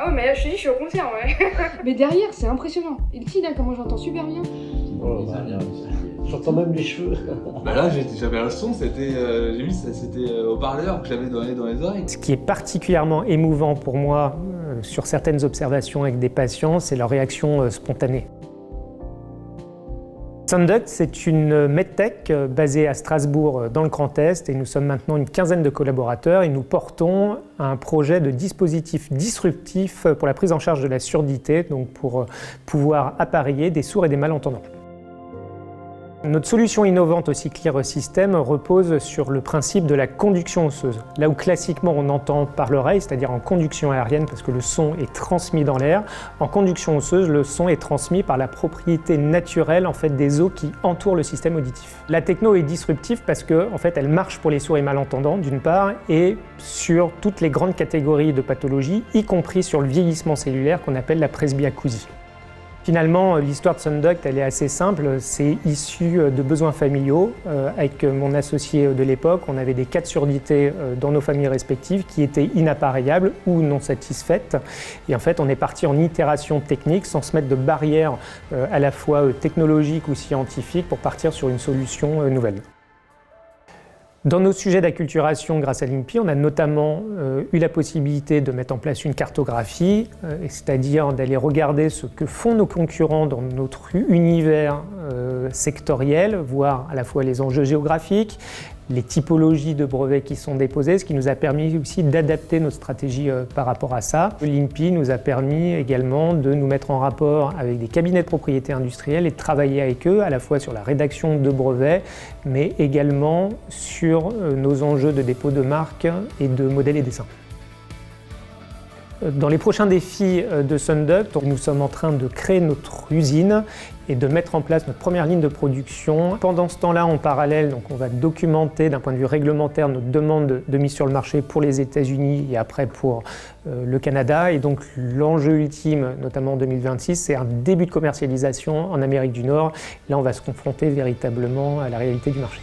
Ah ouais, mais là, je te dis, je suis au concert, ouais. Mais derrière, c'est impressionnant. Et le kid, comment j'entends super bien. Oh, bah, j'entends même les cheveux. Bah là, j'avais un son, j'ai mis, c'était haut-parleur que j'avais dans les oreilles. Ce qui est particulièrement émouvant pour moi sur certaines observations avec des patients, c'est leur réaction spontanée. Sunduct, c'est une medtech basée à Strasbourg dans le Grand Est et nous sommes maintenant une quinzaine de collaborateurs et nous portons un projet de dispositif disruptif pour la prise en charge de la surdité, donc pour pouvoir appareiller des sourds et des malentendants. Notre solution innovante au Clear System repose sur le principe de la conduction osseuse. Là où classiquement on entend par l'oreille, c'est-à-dire en conduction aérienne parce que le son est transmis dans l'air, en conduction osseuse, le son est transmis par la propriété naturelle des os qui entourent le système auditif. La techno est disruptive parce que elle marche pour les sourds et malentendants d'une part et sur toutes les grandes catégories de pathologies, y compris sur le vieillissement cellulaire qu'on appelle la presbyacousie. Finalement, l'histoire de Sunduct, elle est assez simple, c'est issu de besoins familiaux. Avec mon associé de l'époque, on avait des cas de surdité dans nos familles respectives qui étaient inappareillables ou non satisfaites. Et on est parti en itération technique sans se mettre de barrières à la fois technologiques ou scientifiques pour partir sur une solution nouvelle. Dans nos sujets d'acculturation grâce à l'INPI, on a notamment eu la possibilité de mettre en place une cartographie, c'est-à-dire d'aller regarder ce que font nos concurrents dans notre univers sectoriel, voir à la fois les enjeux géographiques, les typologies de brevets qui sont déposés, ce qui nous a permis aussi d'adapter notre stratégie par rapport à ça. L'INPI nous a permis également de nous mettre en rapport avec des cabinets de propriété industrielle et de travailler avec eux à la fois sur la rédaction de brevets, mais également sur nos enjeux de dépôt de marque et de modèles et dessins. Dans les prochains défis de Sunduct, nous sommes en train de créer notre usine et de mettre en place notre première ligne de production. Pendant ce temps-là, en parallèle, on va documenter d'un point de vue réglementaire notre demande de mise sur le marché pour les États-Unis et après pour le Canada. Et donc l'enjeu ultime, notamment en 2026, c'est un début de commercialisation en Amérique du Nord. Là, on va se confronter véritablement à la réalité du marché.